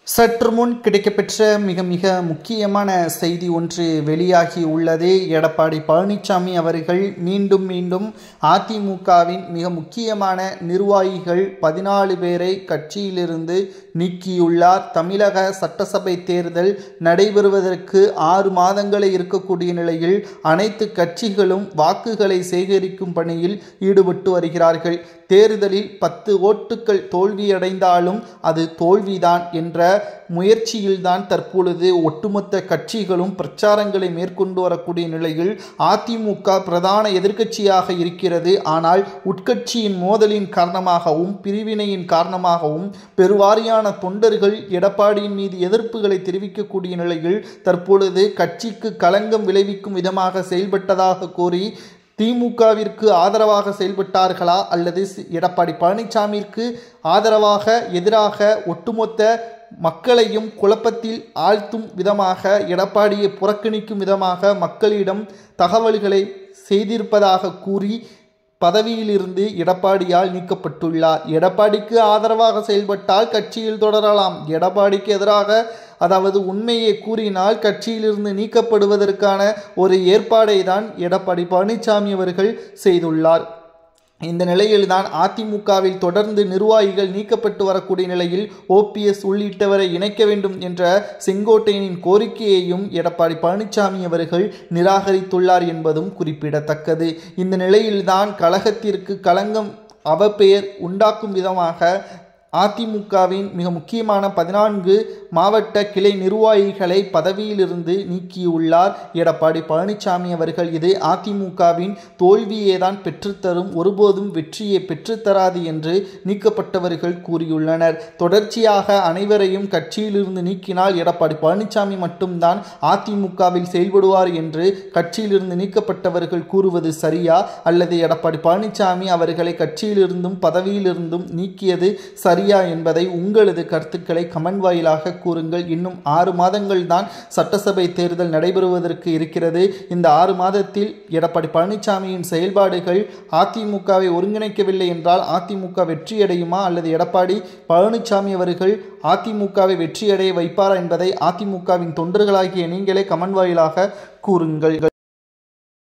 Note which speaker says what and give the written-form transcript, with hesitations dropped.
Speaker 1: சற்று முன் கிடைக்கப்பெற்ற மிக மிக முக்கியமான செய்தி ஒன்று வெளியாகி உள்ளது. எடப்பாடி பழனிசாமி அவர்கள் மீண்டும் அதிமுகவின் மிக முக்கியமான நிர்வாகிகள் 14 பேரை கட்சியிலிருந்து நீக்கியுள்ளார். தமிழக சட்டசபை தேர்தல் நடைபெறுவதற்கு 6 மாதங்களே இருக்கக்கூடிய நிலையில் அனைத்து கட்சிகளும் வாக்குகளை சேகரிக்கும் பணியில் ஈடுபட்டு வருகிறார்கள். தேர்தலில் 10 ஓட்டுகள் தோல்வியடைந்தாலும் அது தோல்விதான் என்ற முயற்சியில்தான் தற்பொழுது ஒட்டுமொத்த கட்சிகளும் பிரச்சாரங்களை மேற்கொண்டு வரக்கூடிய நிலையில் அதிமுக பிரதான எதிர்க்கட்சியாக இருக்கிறது. ஆனால் உட்கட்சியின் மோதலின் காரணமாகவும் பிரிவினையின் காரணமாகவும் பெருவாரியான தொண்டர்கள் எடப்பாடியின் மீது எதிர்ப்புகளை தெரிவிக்கக்கூடிய நிலையில் தற்பொழுது கட்சிக்கு களங்கம் விளைவிக்கும் விதமாக செயல்பட்டதாக கூறி திமுகவிற்கு ஆதரவாக செயல்பட்டார்களா அல்லது எடப்பாடி பழனிசாமிக்கு ஆதரவாக எதிராக ஒட்டுமொத்த மக்களையும் குழப்பத்தில் ஆழ்த்தும் விதமாக எடப்பாடியை புறக்கணிக்கும் விதமாக மக்களிடம் தகவல்களை செய்திருப்பதாக கூறி பதவியிலிருந்து எடப்பாடியால் நீக்கப்பட்டுள்ளார். எடப்பாடிக்கு ஆதரவாக செயல்பட்டால் கட்சியில் தொடரலாம், எடப்பாடிக்கு எதிராக அதாவது உண்மையை கூறினால் கட்சியிலிருந்து நீக்கப்படுவதற்கான ஒரு ஏற்பாடை தான் எடப்பாடி பழனிசாமி அவர்கள் செய்துள்ளார். இந்த நிலையில்தான் அதிமுகவில் தொடர்ந்து நிர்வாகிகள் நீக்கப்பட்டு வரக்கூடிய நிலையில் OPS உள்ளிட்டவரை இணைக்க வேண்டும் என்ற செங்கோட்டையனின் கோரிக்கையையும் எடப்பாடி பழனிசாமி அவர்கள் நிராகரித்துள்ளார் என்பதும் குறிப்பிடத்தக்கது. இந்த நிலையில்தான் கழகத்திற்கு களங்கம் அவப்பெயர் உண்டாக்கும் விதமாக அதிமுகவின் மிக முக்கியமான 14 மாவட்ட கிளை நிர்வாகிகளை பதவியிலிருந்து நீக்கியுள்ளார் எடப்பாடி பழனிசாமி அவர்கள். இது அதிமுகவின் தோல்வியை தான் பெற்றுத்தரும், ஒருபோதும் வெற்றியை பெற்றுத்தராது என்று நீக்கப்பட்டவர்கள் கூறியுள்ளனர். தொடர்ச்சியாக அனைவரையும் கட்சியிலிருந்து நீக்கினால் எடப்பாடி பழனிசாமி மட்டும்தான் அதிமுகவில் செயல்படுவார் என்று கட்சியிலிருந்து நீக்கப்பட்டவர்கள் கூறுவது சரியா அல்லது எடப்பாடி பழனிசாமி அவர்களை கட்சியிலிருந்தும் பதவியிலிருந்தும் நீக்கியது சரியா என்பதை உங்களது கருத்துக்களை கமெண்ட் வாயிலாக கூறுங்கள். இன்னும் 6 மாதங்கள் தான் சட்டசபை தேர்தல் நடைபெறுவதற்கு இருக்கிறது. இந்த 6 மாதத்தில் எடப்பாடி பழனிசாமியின் செயல்பாடுகள் அதிமுகவை ஒருங்கிணைக்கவில்லை என்றால் அதிமுக வெற்றியடையுமா அல்லது எடப்பாடி பழனிசாமி அவர்கள் அதிமுகவை வெற்றியடைய வைப்பாரா என்பதை அதிமுகவின் தொண்டர்களாகிய நீங்களே கமெண்ட் வாயிலாக கூறுங்கள்.